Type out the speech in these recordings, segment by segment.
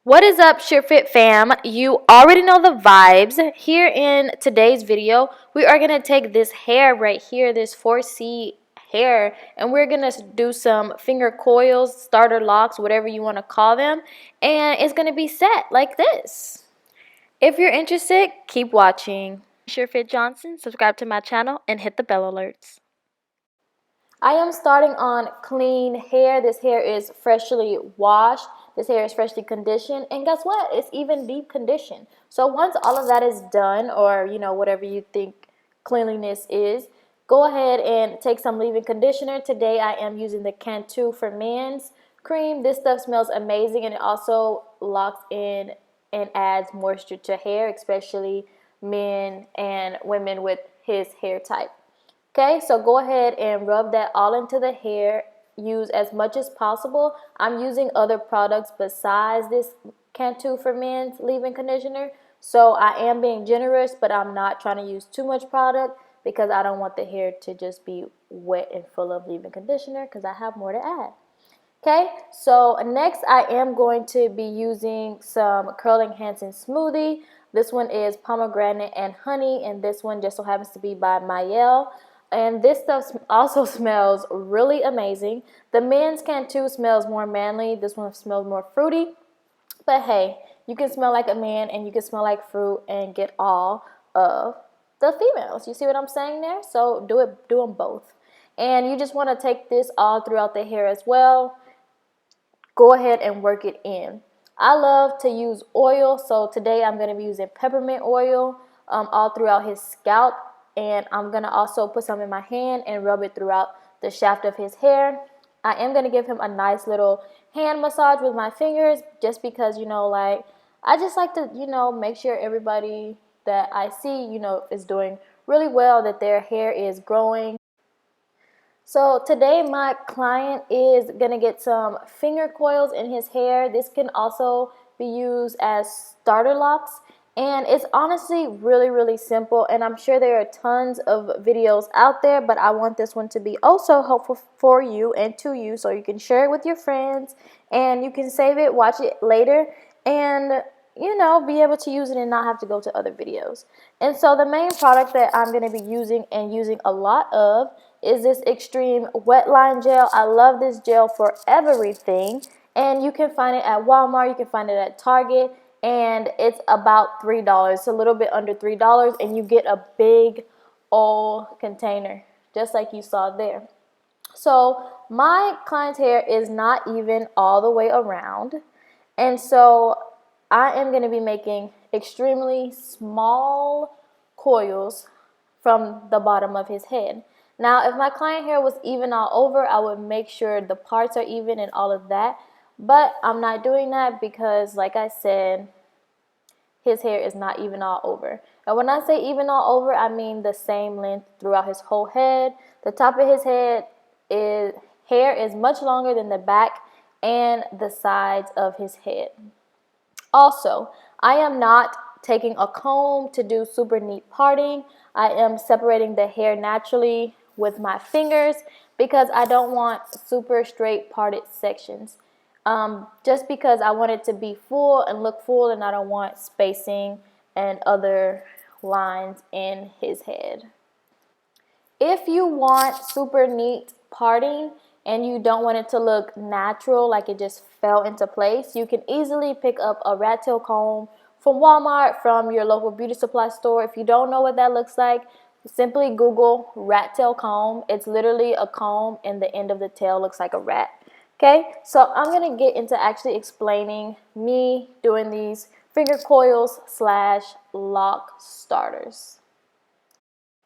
What is up, Surefit fam? You already know the vibes. Here in today's video, we are going to take this hair right here, this 4C hair, and we're going to do some finger coils, starter locks, whatever you want to call them, and it's going to be set like this. If you're interested, keep watching. Surefit Johnson, subscribe to my channel, and hit the bell alerts. I am starting on clean hair. This hair is freshly washed. This hair is freshly conditioned. And guess what? It's even deep conditioned. So once all of that is done, or whatever you think cleanliness is, go ahead and take some leave-in conditioner. Today I am using the Cantu for Men's cream. This stuff smells amazing, and it also locks in and adds moisture to hair, especially men and women with his hair type. Okay, so go ahead and rub that all into the hair. Use as much as possible. I'm using other products besides this Cantu for Men's leave-in conditioner. So I am being generous, but I'm not trying to use too much product because I don't want the hair to just be wet and full of leave-in conditioner because I have more to add. Okay, so next I am going to be using some curl enhancing smoothie. This one is pomegranate and honey, and this one just so happens to be by Mayel. And this stuff also smells really amazing. The men's Cantu smells more manly. This one smells more fruity. But hey, you can smell like a man and you can smell like fruit and get all of the females. You see what I'm saying there? So do them both. And you just want to take this all throughout the hair as well. Go ahead and work it in. I love to use oil, so today I'm going to be using peppermint oil all throughout his scalp. And I'm going to also put some in my hand and rub it throughout the shaft of his hair. I am going to give him a nice little hand massage with my fingers just because, I just like to, make sure everybody that I see, is doing really well, that their hair is growing. So today my client is going to get some finger coils in his hair. This can also be used as starter locks. And it's honestly really, really simple, and I'm sure there are tons of videos out there, but I want this one to be also helpful for you and to you, so you can share it with your friends, and you can save it, watch it later, and, be able to use it and not have to go to other videos. And so the main product that I'm going to be using and using a lot of is this Extreme Wet Line Gel. I love this gel for everything, and you can find it at Walmart, you can find it at Target, and it's about $3. It's a little bit under $3, and you get a big old container just like you saw there. So my client's hair is not even all the way around, and so I am going to be making extremely small coils from the bottom of his head. Now, if my client hair was even all over, I would make sure the parts are even and all of that. But I'm not doing that because, like I said, his hair is not even all over. And when I say even all over, I mean the same length throughout his whole head. The top of his hair is much longer than the back and the sides of his head. Also, I am not taking a comb to do super neat parting. I am separating the hair naturally with my fingers because I don't want super straight parted sections. Just because I want it to be full and look full, and I don't want spacing and other lines in his head. If you want super neat parting and you don't want it to look natural, like it just fell into place, you can easily pick up a rat tail comb from Walmart, from your local beauty supply store. If you don't know what that looks like, simply Google rat tail comb. It's literally a comb and the end of the tail looks like a rat. Okay, so I'm going to get into actually explaining me doing these finger coils / lock starters.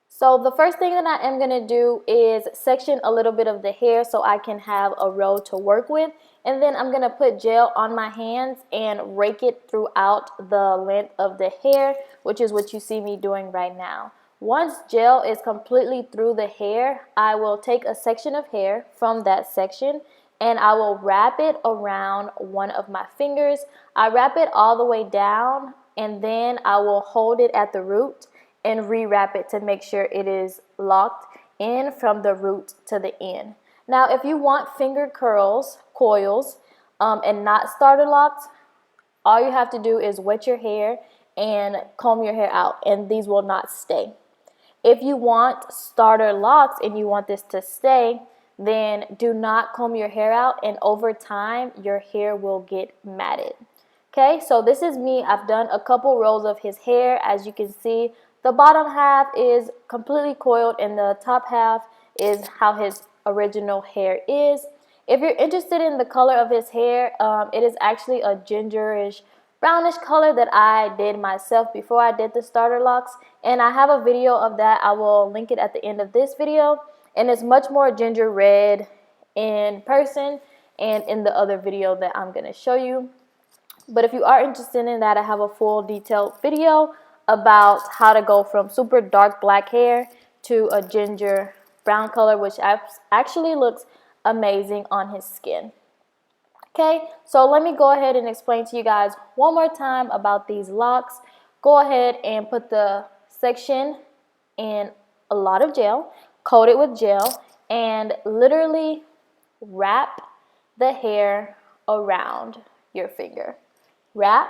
So the first thing that I am going to do is section a little bit of the hair so I can have a row to work with. And then I'm going to put gel on my hands and rake it throughout the length of the hair, which is what you see me doing right now. Once gel is completely through the hair, I will take a section of hair from that section and I will wrap it around one of my fingers. I wrap it all the way down and then I will hold it at the root and rewrap it to make sure it is locked in from the root to the end. Now, if you want finger coils, and not starter locks, all you have to do is wet your hair and comb your hair out, and these will not stay. If you want starter locks and you want this to stay, then do not comb your hair out, and over time your hair will get matted. Okay, so this is me. I've done a couple rows of his hair. As you can see, the bottom half is completely coiled and the top half is how his original hair is. If you're interested in the color of his hair, it is actually a gingerish brownish color that I did myself before I did the starter locks, and I have a video of that. I will link it at the end of this video, and it's much more ginger red in person and in the other video that I'm going to show you. But if you are interested in that, I have a full detailed video about how to go from super dark black hair to a ginger brown color, which actually looks amazing on his skin. Okay, so let me go ahead and explain to you guys one more time about these locks. Go ahead and put the section in a lot of gel, coat it with gel, and literally wrap the hair around your finger. Wrap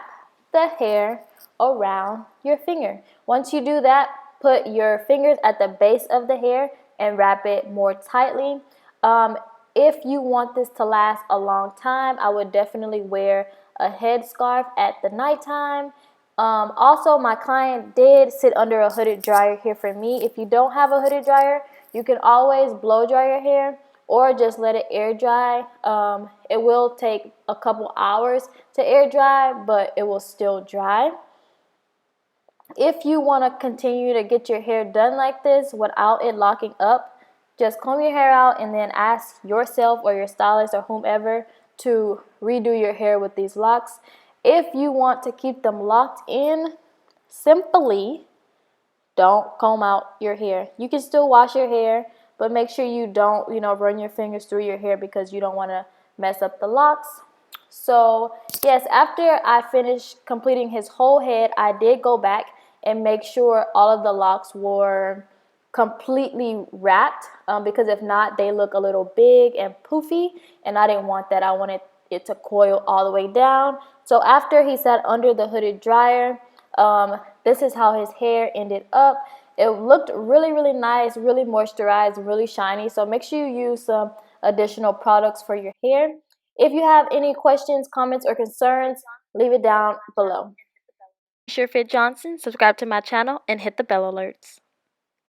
the hair around your finger. Once you do that, put your fingers at the base of the hair and wrap it more tightly. If you want this to last a long time, I would definitely wear a headscarf at the nighttime. Also, my client did sit under a hooded dryer here for me. If you don't have a hooded dryer, you can always blow dry your hair or just let it air dry. It will take a couple hours to air dry, but it will still dry. If you want to continue to get your hair done like this without it locking up, just comb your hair out and then ask yourself or your stylist or whomever to redo your hair with these locks. If you want to keep them locked in, simply don't comb out your hair. You can still wash your hair, but make sure you don't, run your fingers through your hair because you don't want to mess up the locks. So yes, after I finished completing his whole head, I did go back and make sure all of the locks were completely wrapped, because if not, they look a little big and poofy, and I didn't want that. I wanted it to coil all the way down. So after he sat under the hooded dryer, this is how his hair ended up. It looked really, really nice, really moisturized, really shiny. So make sure you use some additional products for your hair. If you have any questions, comments, or concerns, leave it down below. Surefit Johnson, subscribe to my channel and hit the bell alerts.